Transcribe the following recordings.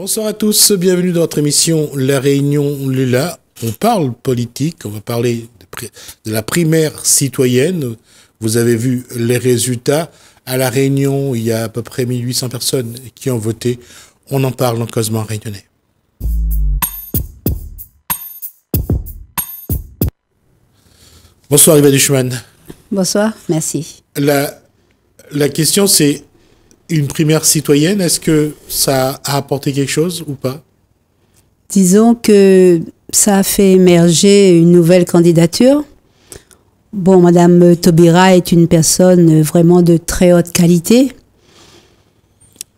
Bonsoir à tous, bienvenue dans notre émission La Réunion Lula. On parle politique, on va parler de la primaire citoyenne. Vous avez vu les résultats. À La Réunion, il y a à peu près 1800 personnes qui ont voté. On en parle dans Causement Réunionnais. Bonsoir Yves Duchman. Bonsoir, merci. La question c'est, une primaire citoyenne, est-ce que ça a apporté quelque chose ou pas? Disons que ça a fait émerger une nouvelle candidature. Bon, Madame Taubira est une personne vraiment de très haute qualité.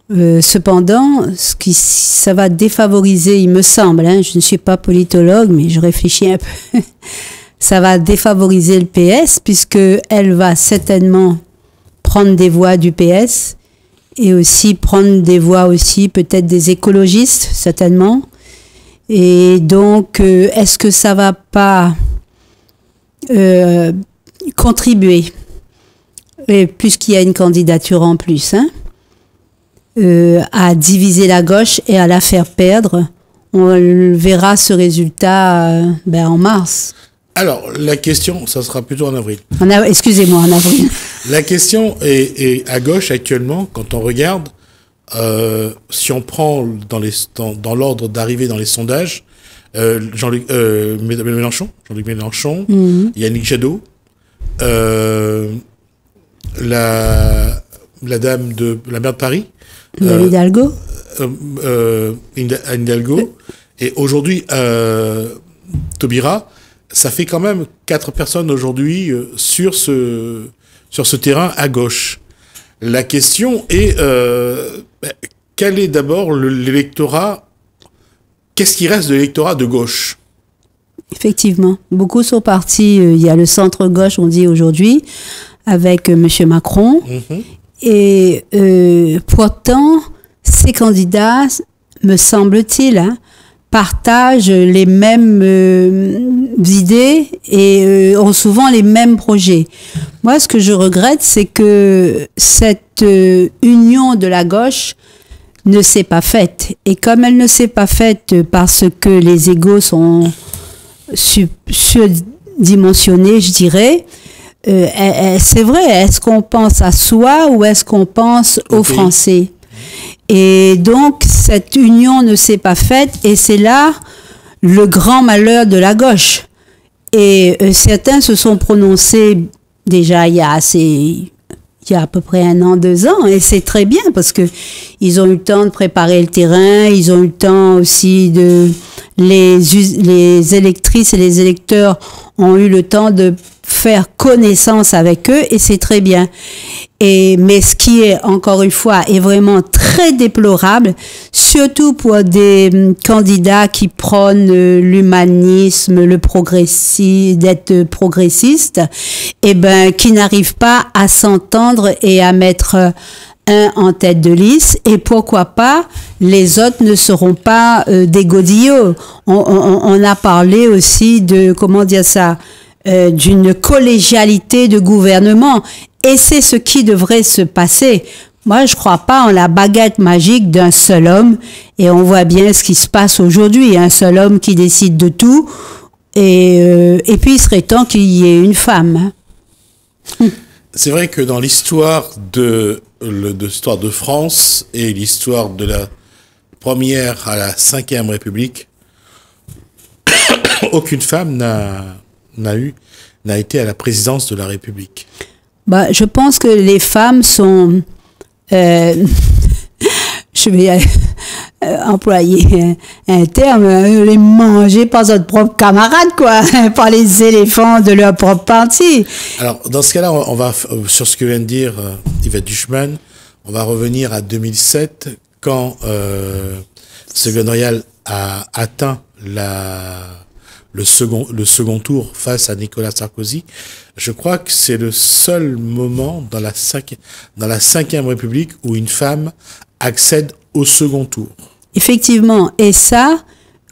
Cependant, ça va défavoriser, il me semble, je ne suis pas politologue, mais je réfléchis un peu, ça va défavoriser le PS, puisqu'elle va certainement prendre des voix du PS, et aussi prendre des voix aussi peut-être des écologistes, certainement. Et donc, est-ce que ça va pas contribuer, puisqu'il y a une candidature en plus, à diviser la gauche et à la faire perdre? On verra ce résultat en mars. Alors, la question, ça sera plutôt en avril. Excusez-moi, en avril. La question est à gauche actuellement, quand on regarde, si on prend dans l'ordre d'arrivée dans les sondages, Jean-Luc Mélenchon, Yannick Jadot, la dame de la maire de Paris, Hidalgo, Hidalgo, et aujourd'hui Taubira. Ça fait quand même 4 personnes aujourd'hui sur ce terrain à gauche. La question est, quel est d'abord l'électorat? Qu'est-ce qui reste de l'électorat de gauche? Effectivement. Beaucoup sont partis. Il y a le centre-gauche, on dit aujourd'hui, avec M. Macron. Et pourtant, ces candidats, me semble-t-il, partagent les mêmes idées et ont souvent les mêmes projets. Moi, ce que je regrette, c'est que cette union de la gauche ne s'est pas faite. Et comme elle ne s'est pas faite parce que les égos sont surdimensionnés, je dirais, c'est vrai, est-ce qu'on pense à soi ou est-ce qu'on pense aux Français? Et donc, cette union ne s'est pas faite et c'est là le grand malheur de la gauche. Et certains se sont prononcés déjà il y a à peu près 1 an, 2 ans, et c'est très bien parce que ils ont eu le temps de préparer le terrain, ils ont eu le temps aussi les électrices et les électeurs ont eu le temps de faire connaissance avec eux et c'est très bien. Mais ce qui est, encore une fois, est vraiment très déplorable, surtout pour des candidats qui prônent l'humanisme, d'être progressiste, qui n'arrivent pas à s'entendre et à mettre un en tête de liste, et pourquoi pas, les autres ne seront pas des godillots. On a parlé aussi de, d'une collégialité de gouvernement. Et c'est ce qui devrait se passer. Moi, je crois pas en la baguette magique d'un seul homme. Et on voit bien ce qui se passe aujourd'hui. Un seul homme qui décide de tout. Et puis, il serait temps qu'il y ait une femme. C'est vrai que dans l'histoire de France et l'histoire de la première à la 5e République, aucune femme n'a été à la présidence de la République. Je pense que les femmes sont, je vais employer un terme, les manger par leurs propres camarades, par les éléphants de leur propre parti. Alors, dans ce cas-là, on va, sur ce que vient de dire Yvette Duchman, on va revenir à 2007, quand Ségolène Royal a atteint le second tour face à Nicolas Sarkozy. Je crois que c'est le seul moment dans la 5e République où une femme accède au second tour. Effectivement. Et ça,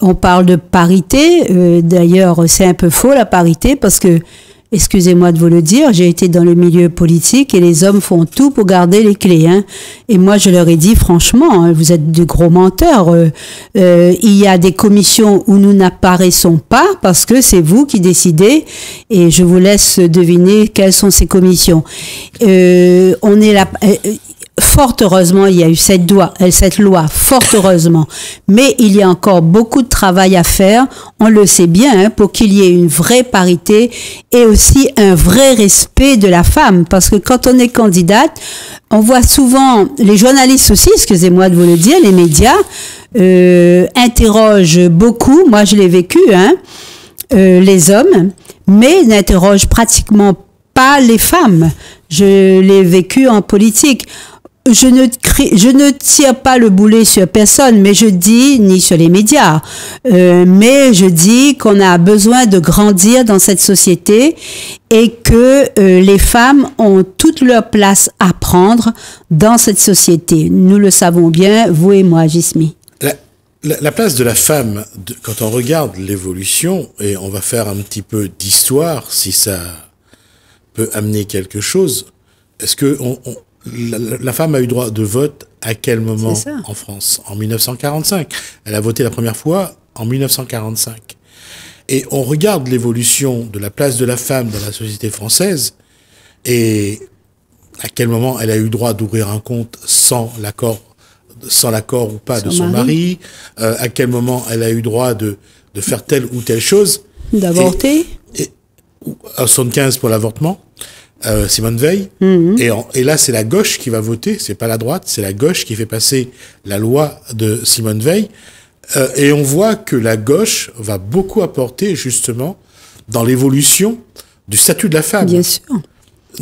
on parle de parité. D'ailleurs, c'est un peu faux, la parité, parce que excusez-moi de vous le dire, j'ai été dans le milieu politique et les hommes font tout pour garder les clés. Hein. Et moi, je leur ai dit, franchement, hein, vous êtes de gros menteurs. Il y a des commissions où nous n'apparaissons pas parce que c'est vous qui décidez et je vous laisse deviner quelles sont ces commissions. On est là... Fort heureusement, il y a eu cette loi, fort heureusement. Mais il y a encore beaucoup de travail à faire, on le sait bien, hein, pour qu'il y ait une vraie parité et aussi un vrai respect de la femme. Parce que quand on est candidate, on voit souvent, les journalistes aussi, excusez-moi de vous le dire, les médias, interrogent beaucoup, moi je l'ai vécu, hein, les hommes, mais n'interrogent pratiquement pas les femmes. Je l'ai vécu en politique. Je ne tire pas le boulet sur personne, mais je dis, ni sur les médias, mais je dis qu'on a besoin de grandir dans cette société et que les femmes ont toute leur place à prendre dans cette société. Nous le savons bien, vous et moi, Gismi. La place de la femme, quand on regarde l'évolution, et on va faire un petit peu d'histoire, si ça peut amener quelque chose, est-ce que la femme a eu droit de vote à quel moment en France? En 1945. Elle a voté la première fois en 1945. Et on regarde l'évolution de la place de la femme dans la société française et à quel moment elle a eu droit d'ouvrir un compte sans l'accord ou pas de son mari, à quel moment elle a eu droit de faire telle ou telle chose. D'avorter. Et 75 pour l'avortement. Simone Veil, et là c'est la gauche qui va voter, c'est pas la droite, c'est la gauche qui fait passer la loi de Simone Veil, et on voit que la gauche va beaucoup apporter justement dans l'évolution du statut de la femme. Bien sûr.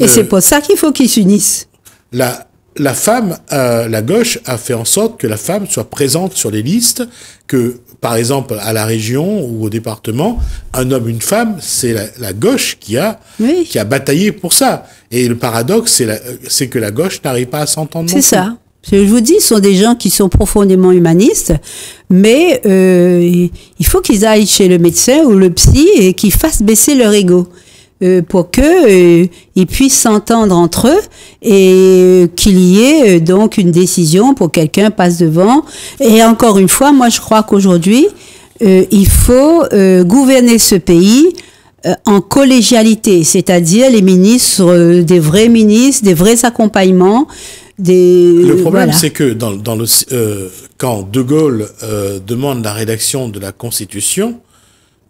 Et c'est pour ça qu'il faut qu'ils s'unissent. La femme, la gauche a fait en sorte que la femme soit présente sur les listes, que par exemple à la région ou au département, un homme, une femme, c'est la gauche qui a bataillé pour ça. Et le paradoxe, c'est que la gauche n'arrive pas à s'entendre. C'est ça. Je vous dis, ce sont des gens qui sont profondément humanistes, mais il faut qu'ils aillent chez le médecin ou le psy et qu'ils fassent baisser leur ego. Pour que ils puissent s'entendre entre eux et qu'il y ait donc une décision pour que quelqu'un passe devant. Et encore une fois, moi je crois qu'aujourd'hui, il faut gouverner ce pays en collégialité, c'est-à-dire les ministres, des vrais accompagnements. Le problème, c'est que quand De Gaulle demande la rédaction de la Constitution,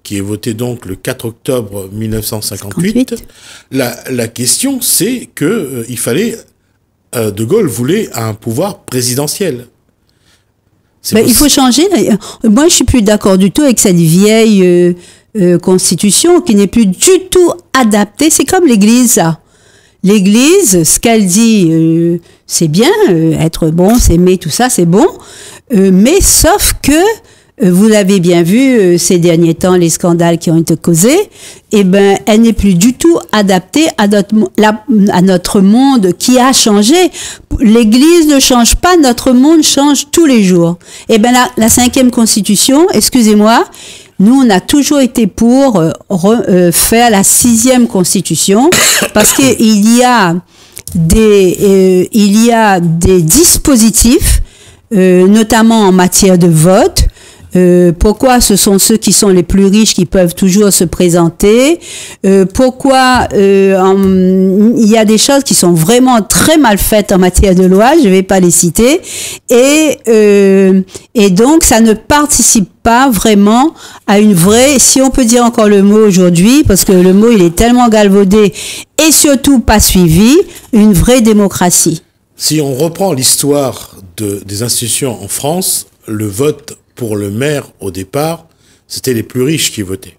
qui est voté donc le 4 octobre 1958. La question, c'est que il fallait, De Gaulle voulait un pouvoir présidentiel. Il faut changer. Moi, je suis plus d'accord du tout avec cette vieille constitution qui n'est plus du tout adaptée. C'est comme l'Église, ça. L'Église, ce qu'elle dit, c'est bien, être bon, s'aimer, tout ça, c'est bon. Mais sauf que vous l'avez bien vu ces derniers temps, les scandales qui ont été causés, elle n'est plus du tout adaptée à notre monde qui a changé. L'Église ne change pas, notre monde change tous les jours. La 5e Constitution, excusez-moi, nous, on a toujours été pour faire la 6e Constitution parce qu'il y a des dispositifs, notamment en matière de vote. Pourquoi ce sont ceux qui sont les plus riches qui peuvent toujours se présenter, pourquoi il y a des choses qui sont vraiment très mal faites en matière de loi, je vais pas les citer, et donc ça ne participe pas vraiment à une vraie, si on peut dire encore le mot aujourd'hui, parce que le mot il est tellement galvaudé et surtout pas suivi, une vraie démocratie. Si on reprend l'histoire des institutions en France, le vote pour le maire, au départ, c'était les plus riches qui votaient.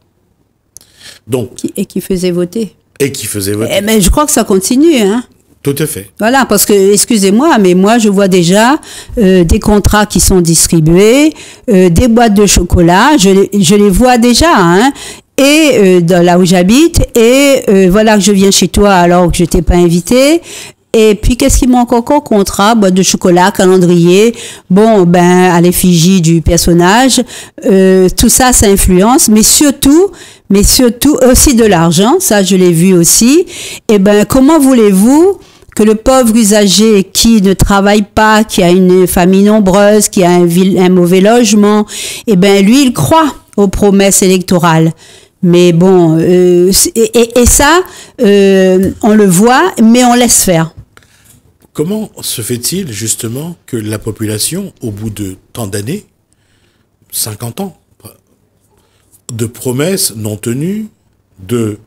Donc, qui faisaient voter. Et qui faisaient voter. Mais je crois que ça continue, hein. Tout à fait. Voilà, parce que, excusez-moi, mais moi, je vois déjà des contrats qui sont distribués, des boîtes de chocolat, je les vois déjà, hein. Et là où j'habite, et voilà que je viens chez toi alors que je t'ai pas invité. Et puis, qu'est-ce qui manque encore? Contrat, boîte de chocolat, calendrier, bon, ben, à l'effigie du personnage. Tout ça, ça influence, mais surtout aussi de l'argent. Ça, je l'ai vu aussi. Et ben, comment voulez-vous que le pauvre usager qui ne travaille pas, qui a une famille nombreuse, qui a un mauvais logement, eh ben, lui, il croit aux promesses électorales. Mais bon, et ça, on le voit, mais on laisse faire. Comment se fait-il justement que la population, au bout de tant d'années, 50 ans, de promesses non tenues, de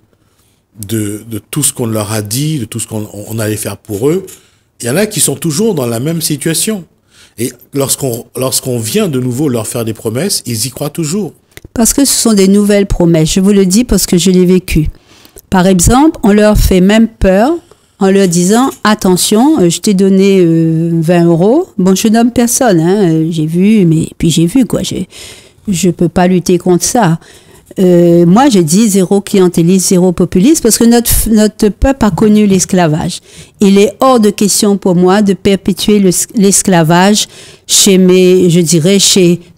tout ce qu'on leur a dit, de tout ce qu'on allait faire pour eux, il y en a qui sont toujours dans la même situation. Et lorsqu'on vient de nouveau leur faire des promesses, ils y croient toujours. Parce que ce sont des nouvelles promesses. Je vous le dis parce que je l'ai vécu. Par exemple, on leur fait même peur en leur disant « Attention, je t'ai donné 20 €. » Bon, je nomme personne, hein. J'ai vu, quoi. Je peux pas lutter contre ça. Moi, j'ai dit zéro clientélisme, zéro populisme, parce que notre peuple a connu l'esclavage. Il est hors de question pour moi de perpétuer l'esclavage chez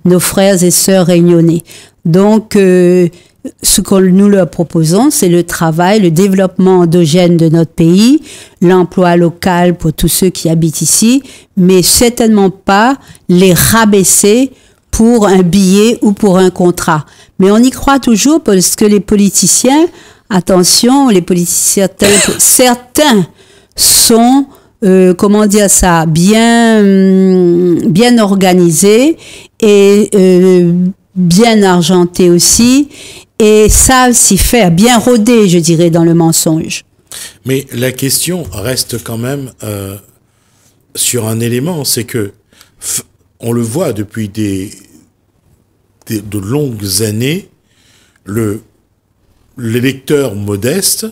nos frères et sœurs réunionnais. Donc, ce que nous leur proposons, c'est le travail, le développement endogène de notre pays, l'emploi local pour tous ceux qui habitent ici, mais certainement pas les rabaisser pour un billet ou pour un contrat. Mais on y croit toujours parce que les politiciens, attention, certains sont, bien organisés et bien argentés aussi, et savent s'y faire, bien rodés, je dirais, dans le mensonge. Mais la question reste quand même sur un élément, c'est que on le voit depuis de longues années, l'électeur modeste,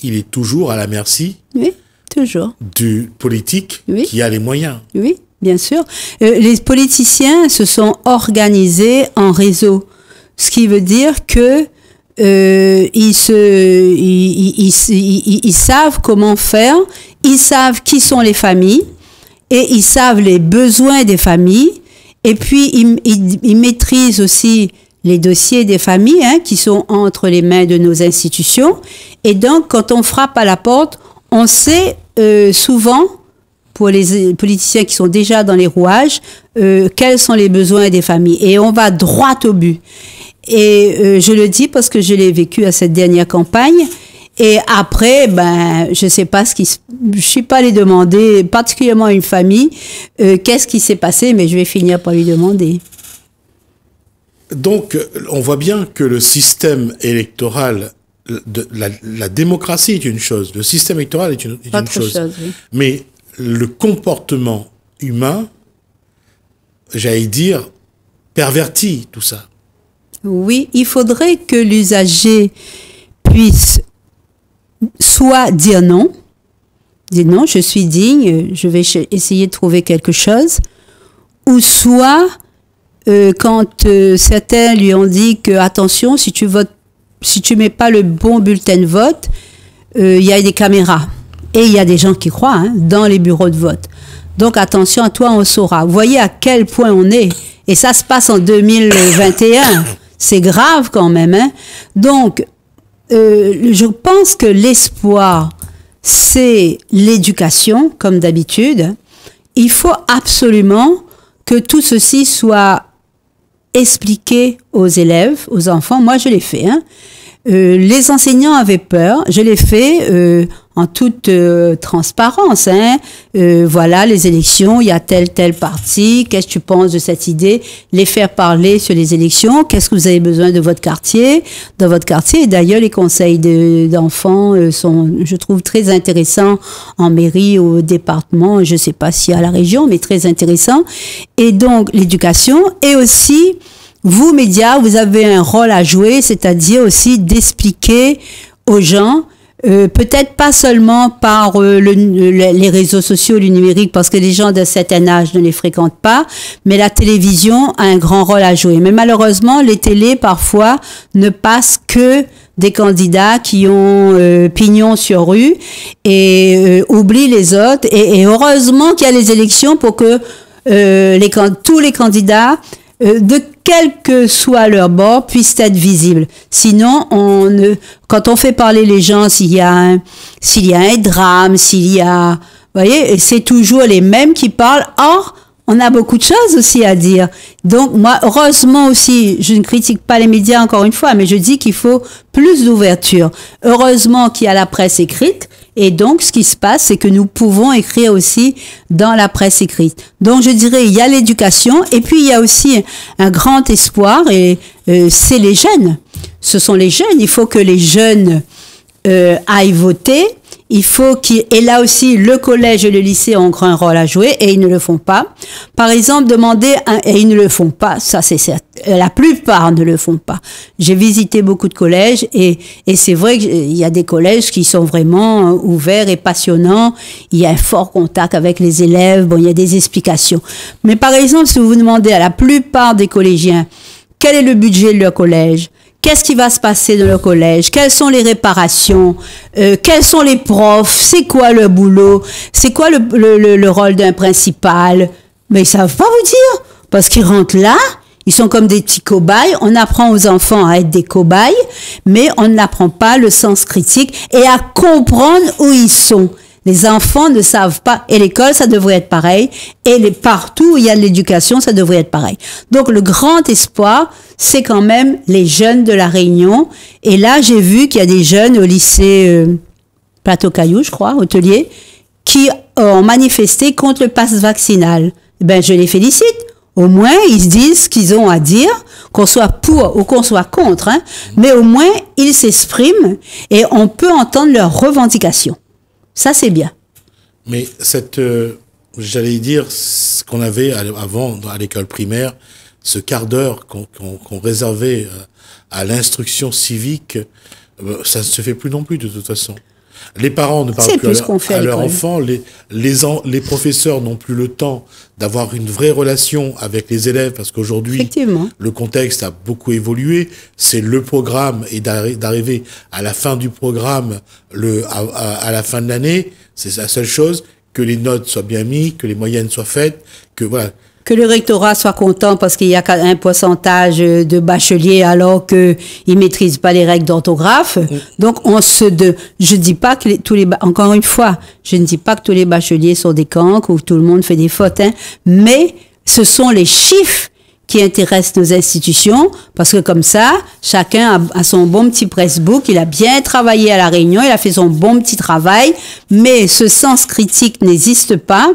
il est toujours à la merci, oui, toujours, du politique, oui, qui a les moyens. Oui, bien sûr. Les politiciens se sont organisés en réseau, ce qui veut dire que ils savent comment faire, ils savent qui sont les familles et ils savent les besoins des familles. Et puis, ils maîtrisent aussi les dossiers des familles, hein, qui sont entre les mains de nos institutions. Et donc, quand on frappe à la porte, on sait souvent, pour les politiciens qui sont déjà dans les rouages, quels sont les besoins des familles. Et on va droit au but. Et je le dis parce que je l'ai vécu à cette dernière campagne. Et après, je sais pas je suis pas allée demander, particulièrement à une famille, qu'est-ce qui s'est passé, mais je vais finir par lui demander. Donc, on voit bien que le système électoral, la démocratie est une chose, le système électoral est une chose. Oui. Mais le comportement humain, j'allais dire, pervertit tout ça. Oui, il faudrait que l'usager puisse soit dire non, je suis digne, je vais essayer de trouver quelque chose, ou soit quand certains lui ont dit que attention, si tu mets pas le bon bulletin de vote, il y a des caméras et il y a des gens qui croient, hein, dans les bureaux de vote. Donc attention à toi, on saura. Vous voyez à quel point on est, et ça se passe en 2021. C'est grave quand même, hein. Donc je pense que l'espoir, c'est l'éducation, comme d'habitude. Il faut absolument que tout ceci soit expliqué aux élèves, aux enfants. Moi, je l'ai fait, hein. Les enseignants avaient peur. Je l'ai fait en toute transparence, hein. Voilà, les élections, il y a tel parti. Qu'est-ce que tu penses de cette idée? Les faire parler sur les élections. Qu'est-ce que vous avez besoin de votre quartier? Dans votre quartier, et d'ailleurs, les conseils d'enfants sont, je trouve, très intéressants en mairie, au département. Je sais pas si à la région, mais très intéressants. Et donc, l'éducation et aussi, vous, médias, vous avez un rôle à jouer, c'est-à-dire aussi d'expliquer aux gens, peut-être pas seulement par les réseaux sociaux, le numérique, parce que les gens d'un certain âge ne les fréquentent pas, mais la télévision a un grand rôle à jouer. Mais malheureusement, les télés, parfois, ne passent que des candidats qui ont pignon sur rue et oublient les autres. Et heureusement qu'il y a les élections pour que tous les candidats, de quel que soit leur bord, puissent être visibles. Sinon, quand on fait parler les gens, s'il y a un drame, vous voyez, c'est toujours les mêmes qui parlent. Or, on a beaucoup de choses aussi à dire. Donc, moi, heureusement aussi, je ne critique pas les médias encore une fois, mais je dis qu'il faut plus d'ouverture. Heureusement qu'il y a la presse écrite. Et donc, ce qui se passe, c'est que nous pouvons écrire aussi dans la presse écrite. Donc, je dirais, il y a l'éducation et puis il y a aussi un grand espoir et c'est les jeunes. Ce sont les jeunes. Il faut que les jeunes aillent voter. Il faut et là aussi, le collège et le lycée ont un rôle à jouer et ils ne le font pas. Par exemple, et ils ne le font pas, ça c'est certain. La plupart ne le font pas. J'ai visité beaucoup de collèges et c'est vrai qu'il y a des collèges qui sont vraiment ouverts et passionnants. Il y a un fort contact avec les élèves. Bon, il y a des explications. Mais par exemple, si vous demandez à la plupart des collégiens quel est le budget de leur collège, qu'est-ce qui va se passer dans le collège? Quelles sont les réparations? Quels sont les profs? C'est quoi le boulot? C'est quoi le rôle d'un principal? Mais ils savent pas vous dire. Parce qu'ils rentrent là, ils sont comme des petits cobayes. On apprend aux enfants à être des cobayes, mais on n'apprend pas le sens critique et à comprendre où ils sont. Les enfants ne savent pas. Et l'école, ça devrait être pareil. Et partout où il y a de l'éducation, ça devrait être pareil. Donc, le grand espoir, c'est quand même les jeunes de la Réunion. Et là, j'ai vu qu'il y a des jeunes au lycée Plateau-Caillou, je crois, hôtelier, qui ont manifesté contre le pass vaccinal. Ben, je les félicite. Au moins, ils disent ce qu'ils ont à dire, qu'on soit pour ou qu'on soit contre, hein. Mais au moins, ils s'expriment et on peut entendre leurs revendications. Ça, c'est bien. Mais j'allais dire, ce qu'on avait avant à l'école primaire, ce quart d'heure qu'on réservait à l'instruction civique, ça ne se fait plus non plus de toute façon. Les parents ne parlent plus à leurs enfants, les professeurs n'ont plus le temps d'avoir une vraie relation avec les élèves parce qu'aujourd'hui, le contexte a beaucoup évolué. C'est le programme et d'arriver à la fin du programme, à la fin de l'année, c'est la seule chose, que les notes soient bien mises, que les moyennes soient faites, que voilà. Que le rectorat soit content parce qu'il y a un pourcentage de bacheliers alors qu'ils ne maîtrisent pas les règles d'orthographe. Donc, je dis pas que encore une fois, je ne dis pas que tous les bacheliers sont des cancres ou que tout le monde fait des fautes, hein, mais ce sont les chiffres qui intéressent nos institutions parce que comme ça, chacun a son bon petit pressbook, il a bien travaillé à la Réunion, il a fait son bon petit travail, mais ce sens critique n'existe pas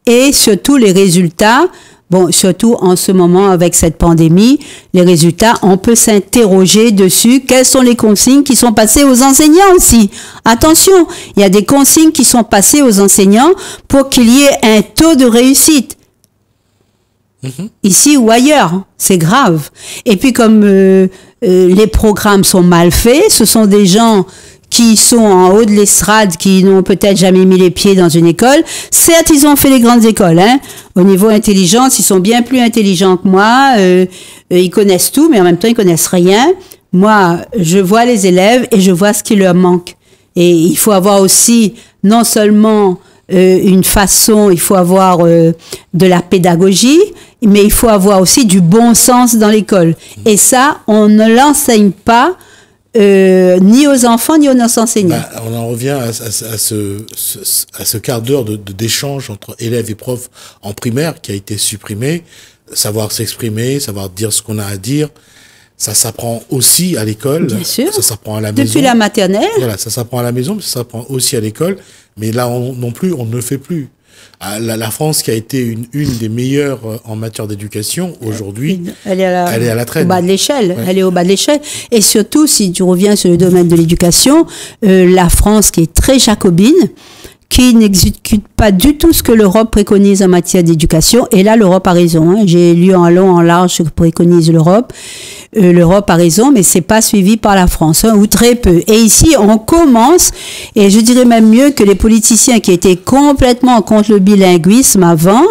et surtout les résultats. Bon, surtout en ce moment avec cette pandémie, les résultats, on peut s'interroger dessus. Quelles sont les consignes qui sont passées aux enseignants aussi? Attention, il y a des consignes qui sont passées aux enseignants pour qu'il y ait un taux de réussite. Ici ou ailleurs, c'est grave. Et puis comme les programmes sont mal faits, ce sont des gens qui sont en haut de l'estrade, qui n'ont peut-être jamais mis les pieds dans une école. Certes, ils ont fait les grandes écoles, hein. Au niveau intelligence, ils sont bien plus intelligents que moi. Ils connaissent tout, mais en même temps, ils connaissent rien. Moi, je vois les élèves et je vois ce qui leur manque. Et il faut avoir aussi, non seulement une façon, il faut avoir de la pédagogie, mais il faut avoir aussi du bon sens dans l'école. Et ça, on ne l'enseigne pas ni aux enfants, ni aux enseignants. On en revient à ce quart d'heure d'échange entre élèves et profs en primaire qui a été supprimé. Savoir s'exprimer, savoir dire ce qu'on a à dire, ça s'apprend aussi à l'école. Bien sûr. Ça s'apprend à la maison. Depuis la maternelle. Voilà, ça s'apprend à la maison, mais ça s'apprend aussi à l'école. Mais là, non plus, on ne le fait plus. La France, qui a été une des meilleures en matière d'éducation, aujourd'hui, elle est à la traîne. Au bas de l'échelle. Ouais. Elle est au bas de l'échelle. Et surtout, si tu reviens sur le domaine de l'éducation, la France, qui est très jacobine, qui n'exécute pas du tout ce que l'Europe préconise en matière d'éducation. Et là, l'Europe a raison. Hein. J'ai lu en long, en large ce que préconise l'Europe. L'Europe a raison, mais c'est pas suivi par la France, hein, ou très peu. Et ici, on commence, et je dirais même mieux que les politiciens qui étaient complètement contre le bilinguisme avant,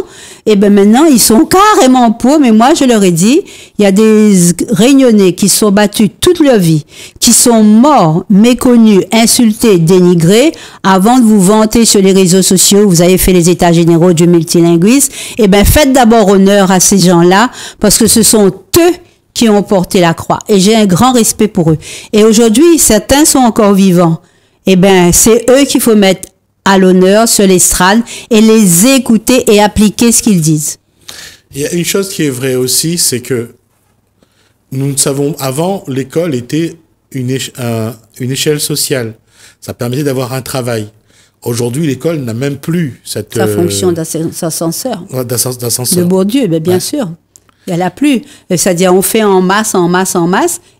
Et ben maintenant, ils sont carrément pour, mais moi, je leur ai dit, il y a des Réunionnais qui sont battus toute leur vie, qui sont morts, méconnus, insultés, dénigrés, avant de vous vanter sur les réseaux sociaux, vous avez fait les états généraux du multilinguisme, et ben faites d'abord honneur à ces gens-là, parce que ce sont eux qui ont porté la croix. Et j'ai un grand respect pour eux. Et aujourd'hui, certains sont encore vivants. Eh ben, c'est eux qu'il faut mettre à l'honneur sur l'estrade et les écouter et appliquer ce qu'ils disent. Il y a une chose qui est vraie aussi, c'est que nous savons, avant, l'école était une échelle sociale. Ça permettait d'avoir un travail. Aujourd'hui, l'école n'a même plus cette... Sa fonction d'ascenseur. D'ascenseur. De Bourdieu, bien ouais. Sûr. Elle n'a plus. C'est-à-dire, on fait en masse,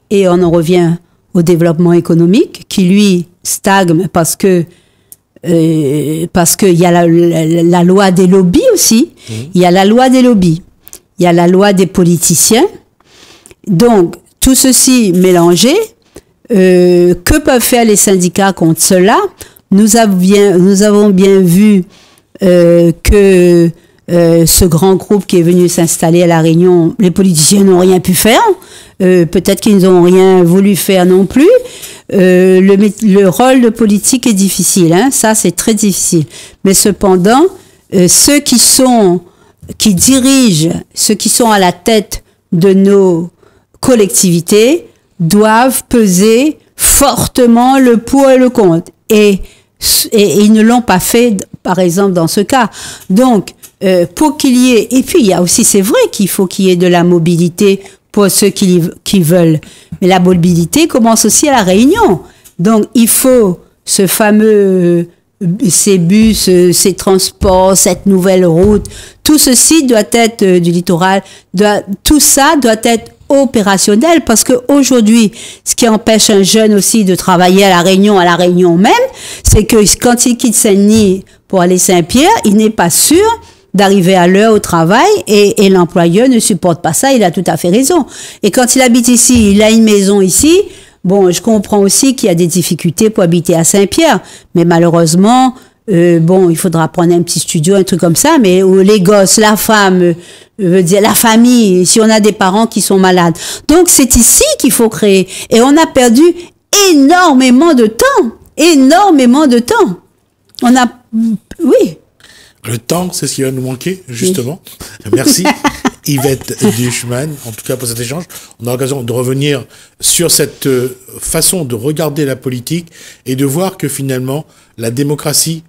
et on en revient au développement économique, qui, lui, stagne parce que il y a la loi des lobbies aussi. Il y a la loi des lobbies. Il y a la loi des politiciens. Donc, tout ceci mélangé, que peuvent faire les syndicats contre cela? Nous avons bien vu que ce grand groupe qui est venu s'installer à La Réunion, les politiciens n'ont rien pu faire. Peut-être qu'ils n'ont rien voulu faire non plus. Le rôle de politique est difficile, hein, ça c'est très difficile. Mais cependant, ceux qui dirigent, ceux qui sont à la tête de nos collectivités doivent peser fortement le pour et le contre. Et ils ne l'ont pas fait, par exemple, dans ce cas. Donc, pour qu'il y ait... Et puis, il y a aussi, c'est vrai qu'il faut qu'il y ait de la mobilité pour ceux qui veulent. Mais la mobilité commence aussi à La Réunion. Donc, il faut ce fameux... ces bus, ces transports, cette nouvelle route, tout ceci doit être du littoral, tout ça doit être opérationnel, parce qu'aujourd'hui, ce qui empêche un jeune aussi de travailler à La Réunion même, c'est que quand il quitte Saint-Denis pour aller Saint-Pierre, il n'est pas sûr d'arriver à l'heure au travail et l'employeur ne supporte pas ça, il a tout à fait raison. Et quand il habite ici, il a une maison ici, bon, je comprends aussi qu'il y a des difficultés pour habiter à Saint-Pierre, mais malheureusement, bon, il faudra prendre un petit studio, un truc comme ça, mais où les gosses, la femme, veut dire la famille, si on a des parents qui sont malades. Donc, c'est ici qu'il faut créer. Et on a perdu énormément de temps. On a, oui. Le temps, c'est ce qui va nous manquer, justement. Oui. Merci, Yvette Duchemin, en tout cas pour cet échange. On a l'occasion de revenir sur cette façon de regarder la politique et de voir que finalement, la démocratie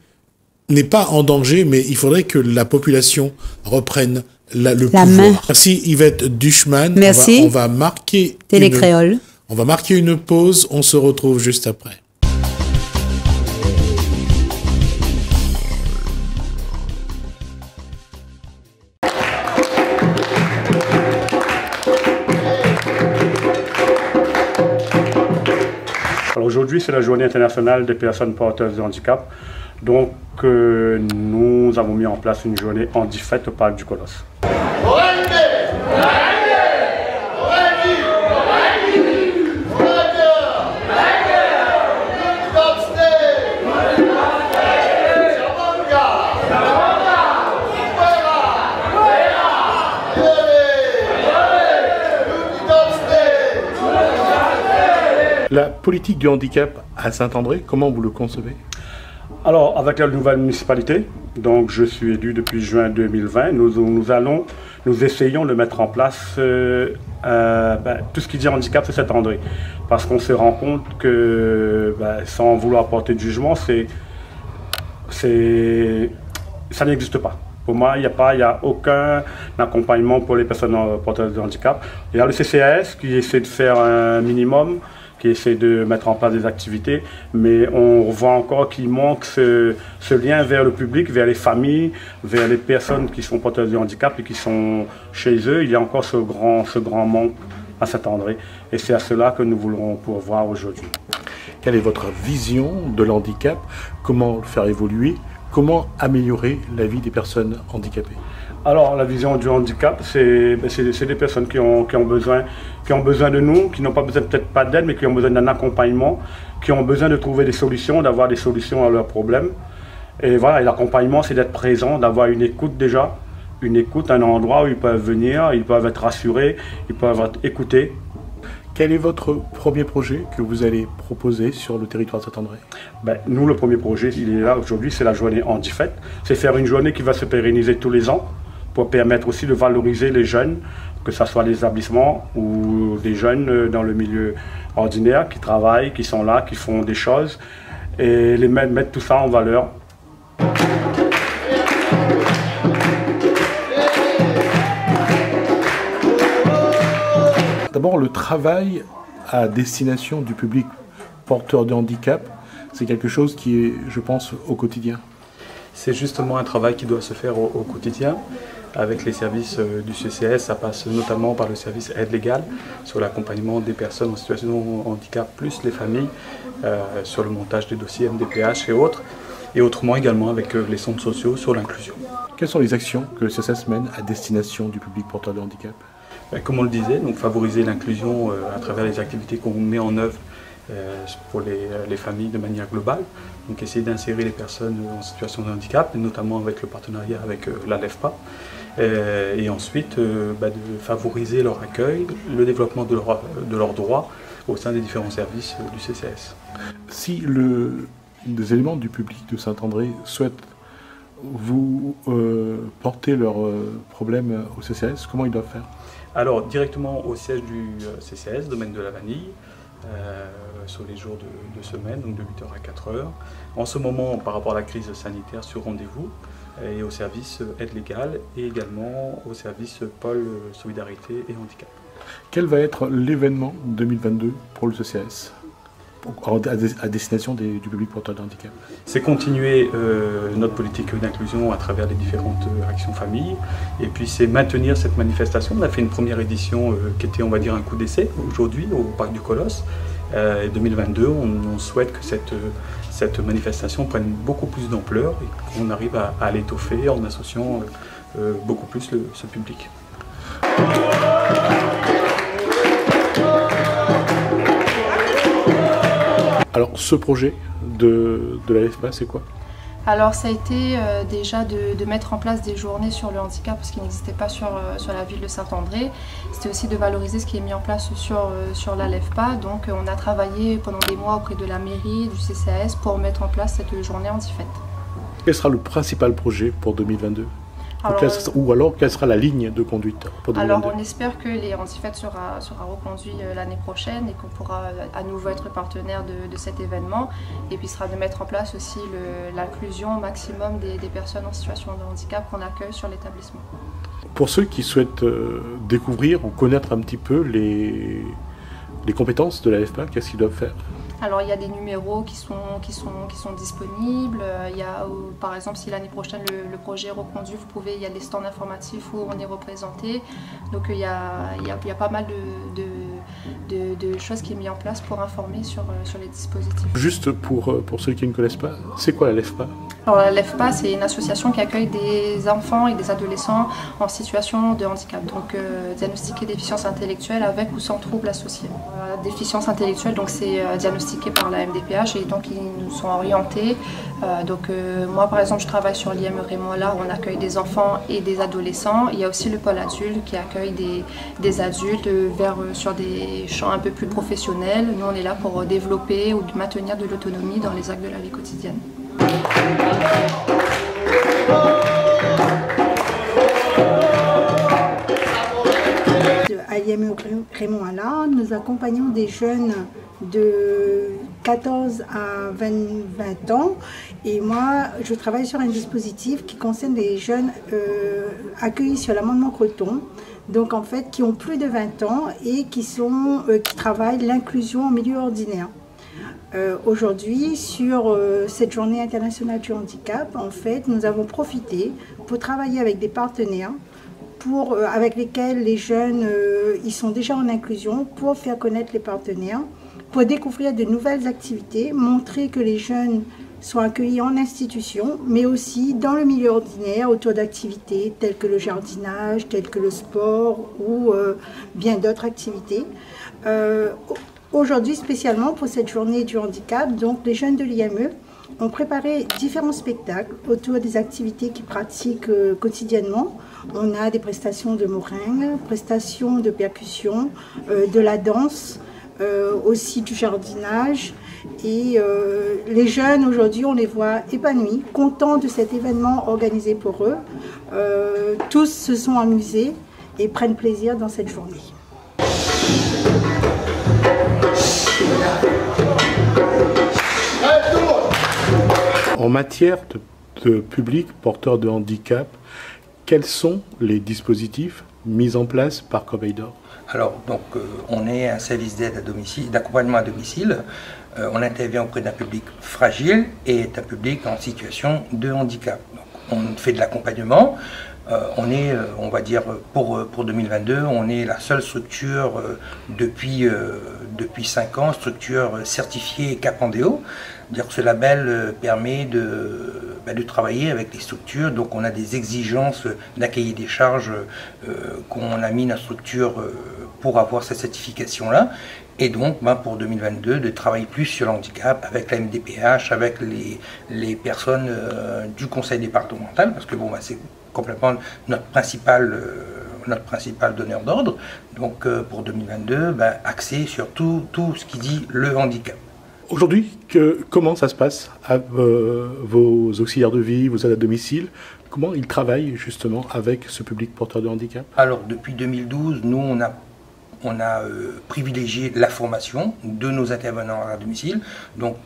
n'est pas en danger, mais il faudrait que la population reprenne le pouvoir. Main. Merci Yvette Duchemin. Merci. On va marquer Télécréole. On va marquer une pause, on se retrouve juste après. Aujourd'hui, c'est la journée internationale des personnes porteuses de handicap. Donc, nous avons mis en place une journée handi-fête au Parc du Colosse. La politique du handicap à Saint-André, comment vous le concevez? Alors, avec la nouvelle municipalité, donc je suis élu depuis juin 2020, nous essayons de mettre en place tout ce qui dit handicap sur Saint-André. Parce qu'on se rend compte que, sans vouloir porter de jugement, ça n'existe pas. Pour moi, il n'y a aucun accompagnement pour les personnes porteuses de handicap. Il y a le CCAS qui essaie de faire un minimum, qui essaie de mettre en place des activités, mais on voit encore qu'il manque ce lien vers le public, vers les familles, vers les personnes qui sont porteuses de handicap et qui sont chez eux. Il y a encore ce grand manque à Saint-André, et c'est à cela que nous voulons pourvoir aujourd'hui. Quelle est votre vision de l'handicap? Comment le faire évoluer? Comment améliorer la vie des personnes handicapées? Alors, la vision du handicap, c'est des personnes qui ont besoin de nous, qui n'ont pas besoin peut-être pas d'aide, mais qui ont besoin d'un accompagnement, qui ont besoin de trouver des solutions, d'avoir des solutions à leurs problèmes. Et voilà, et l'accompagnement, c'est d'être présent, d'avoir une écoute déjà, une écoute, un endroit où ils peuvent venir, ils peuvent être rassurés, ils peuvent être écoutés. Quel est votre premier projet que vous allez proposer sur le territoire de Saint-André? Nous, le premier projet, il est là aujourd'hui, c'est la journée Handifête. C'est faire une journée qui va se pérenniser tous les ans pour permettre aussi de valoriser les jeunes, que ce soit les établissements ou des jeunes dans le milieu ordinaire qui travaillent, qui sont là, qui font des choses et mettre tout ça en valeur. D'abord, le travail à destination du public porteur de handicap, c'est quelque chose qui est, je pense, au quotidien. C'est justement un travail qui doit se faire au quotidien. Avec les services du CCAS, ça passe notamment par le service aide légale sur l'accompagnement des personnes en situation de handicap, plus les familles, sur le montage des dossiers MDPH et autres, et autrement également avec les centres sociaux sur l'inclusion. Quelles sont les actions que le CCAS mène à destination du public porteur de handicap? Comme on le disait, donc favoriser l'inclusion à travers les activités qu'on met en œuvre pour les familles de manière globale. Donc essayer d'insérer les personnes en situation de handicap, notamment avec le partenariat avec la LEFPA. Et ensuite de favoriser leur accueil, le développement de leurs droits au sein des différents services du CCAS. Si des éléments du public de Saint-André souhaitent vous porter leurs problèmes au CCAS, comment ils doivent faire? Alors directement au siège du CCAS, domaine de la Vanille, sur les jours de semaine, donc de 8h à 4h. En ce moment, par rapport à la crise sanitaire, sur rendez-vous, et au service aide légale et également au service pôle solidarité et handicap. Quel va être l'événement 2022 pour le CCAS à destination du public porteur de handicap? C'est continuer notre politique d'inclusion à travers les différentes actions familles et puis c'est maintenir cette manifestation. On a fait une première édition qui était, on va dire, un coup d'essai aujourd'hui au Parc du Colosse. 2022, on souhaite que cette manifestation prenne beaucoup plus d'ampleur et qu'on arrive à l'étoffer en associant beaucoup plus ce public. Alors ce projet de la LEFPA, c'est quoi? Alors ça a été déjà de mettre en place des journées sur le handicap parce qu'il n'existait pas sur la ville de Saint-André. C'était aussi de valoriser ce qui est mis en place sur la LEFPA. Donc on a travaillé pendant des mois auprès de la mairie, du CCAS pour mettre en place cette journée Handifête. Quel sera le principal projet pour 2022? Ou alors, quelle sera la ligne de conduite pour 2022? Alors, on espère que les Handifêtes sera reconduit l'année prochaine et qu'on pourra à nouveau être partenaire de cet événement. Et puis, sera de mettre en place aussi l'inclusion au maximum des personnes en situation de handicap qu'on accueille sur l'établissement. Pour ceux qui souhaitent découvrir ou connaître un petit peu les compétences de la LEFPA, qu'est-ce qu'ils doivent faire? Alors il y a des numéros qui sont disponibles. Il y a, par exemple, si l'année prochaine le projet est reconduit, il y a des stands informatifs où on est représenté. Donc il y a pas mal de choses qui sont mises en place pour informer sur les dispositifs. Juste pour ceux qui ne connaissent pas, c'est quoi la LEFPA? Alors la LEFPA, c'est une association qui accueille des enfants et des adolescents en situation de handicap, donc diagnostiqués déficience intellectuelle avec ou sans troubles associés. Déficience intellectuelle, donc c'est diagnostiqué par la MDPH et donc ils nous sont orientés. Moi par exemple je travaille sur l'IM Raymond là où on accueille des enfants et des adolescents. Il y a aussi le pôle adulte qui accueille des adultes sur des champs un peu plus professionnels. Nous on est là pour développer ou maintenir de l'autonomie dans les actes de la vie quotidienne. À l'IM Raymond Allard, nous accompagnons des jeunes de 14 à 20 ans et moi je travaille sur un dispositif qui concerne les jeunes accueillis sur l'amendement Creton, donc en fait qui ont plus de 20 ans et qui travaillent l'inclusion en milieu ordinaire. Aujourd'hui, sur cette journée internationale du handicap, en fait, nous avons profité pour travailler avec des partenaires avec lesquels les jeunes ils sont déjà en inclusion, pour faire connaître les partenaires, pour découvrir de nouvelles activités, montrer que les jeunes sont accueillis en institution, mais aussi dans le milieu ordinaire autour d'activités telles que le jardinage, telles que le sport ou bien d'autres activités. Aujourd'hui, spécialement pour cette journée du handicap, donc les jeunes de l'IME ont préparé différents spectacles autour des activités qu'ils pratiquent quotidiennement. On a des prestations de meringue, prestations de percussion, de la danse, aussi du jardinage. Et les jeunes aujourd'hui, on les voit épanouis, contents de cet événement organisé pour eux. Tous se sont amusés et prennent plaisir dans cette journée. En matière de public porteur de handicap, quels sont les dispositifs mis en place par Corbeil d'Or? Alors, donc, on est un service d'aide à domicile, d'accompagnement à domicile. On intervient auprès d'un public fragile et d'un public en situation de handicap. Donc, on fait de l'accompagnement. On est, on va dire, pour 2022, on est la seule structure depuis 5 ans, structure certifiée Capandéo. Dire que ce label permet de travailler avec les structures, donc on a des exigences d'un cahier des charges qu'on a mis dans la structure pour avoir cette certification-là. Et donc, pour 2022, de travailler plus sur le handicap avec la MDPH, avec les personnes du conseil départemental, parce que c'est complètement notre principal donneur d'ordre. Donc, pour 2022, axé sur tout ce qui dit le handicap. Aujourd'hui, comment ça se passe à vos auxiliaires de vie, vos aides à domicile? Comment ils travaillent justement avec ce public porteur de handicap? Alors, depuis 2012, nous, on a privilégié la formation de nos intervenants à domicile. Donc,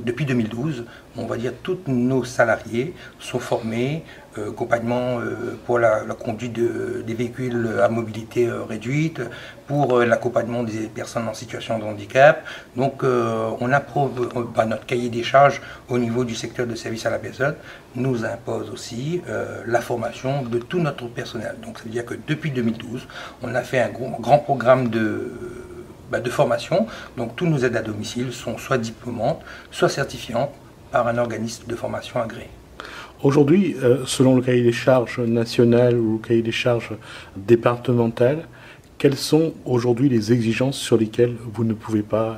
depuis 2012, on va dire tous nos salariés sont formés, accompagnement pour la conduite des véhicules à mobilité réduite, pour l'accompagnement des personnes en situation de handicap. Donc, on approuve notre cahier des charges au niveau du secteur de service à la personne, nous impose aussi la formation de tout notre personnel. Donc, ça veut dire que depuis 2012, on a fait un grand programme de formation. Donc, tous nos aides à domicile sont soit diplômantes, soit certifiantes par un organisme de formation agréé. Aujourd'hui, selon le cahier des charges national ou le cahier des charges départemental, quelles sont aujourd'hui les exigences sur lesquelles vous ne pouvez pas,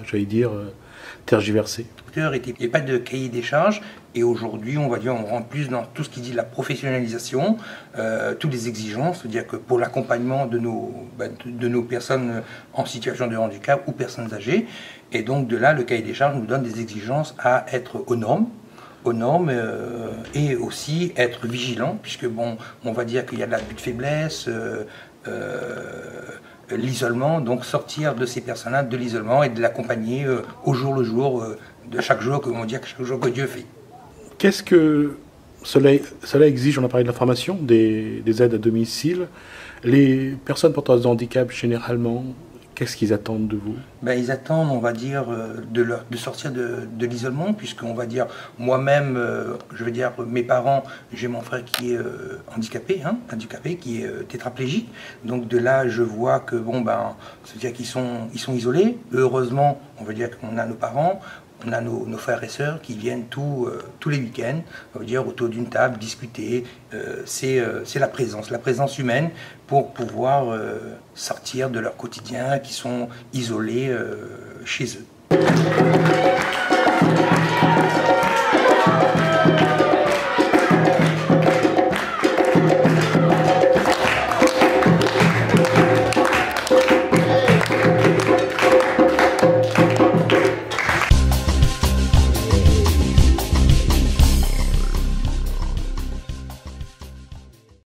tergiverser? Il n'y a pas de cahier des charges et aujourd'hui, on rentre plus dans tout ce qui dit la professionnalisation, toutes les exigences, c'est-à-dire que pour l'accompagnement de nos personnes en situation de handicap ou personnes âgées, et donc de là, le cahier des charges nous donne des exigences à être aux normes et aussi être vigilant, puisque on va dire qu'il y a de l'abus de faiblesse, l'isolement, donc sortir de ces personnes-là de l'isolement et de l'accompagner au jour le jour, de chaque jour, chaque jour que Dieu fait. Qu'est-ce que cela exige? On a parlé de la formation, des aides à domicile. Les personnes porteuses de handicap, généralement, qu'est-ce qu'ils attendent de vous? Ils attendent, on va dire, de sortir de l'isolement, puisqu'on va dire, moi-même, mes parents, j'ai mon frère qui est handicapé, qui est tétraplégique. Donc de là, je vois que, c'est-à-dire qu'ils sont isolés. Heureusement, on va dire qu'on a nos parents, on a nos frères et sœurs qui viennent tous les week-ends, on va dire, autour d'une table, discuter. C'est la présence humaine pour pouvoir sortir de leur quotidien qui sont isolés chez eux.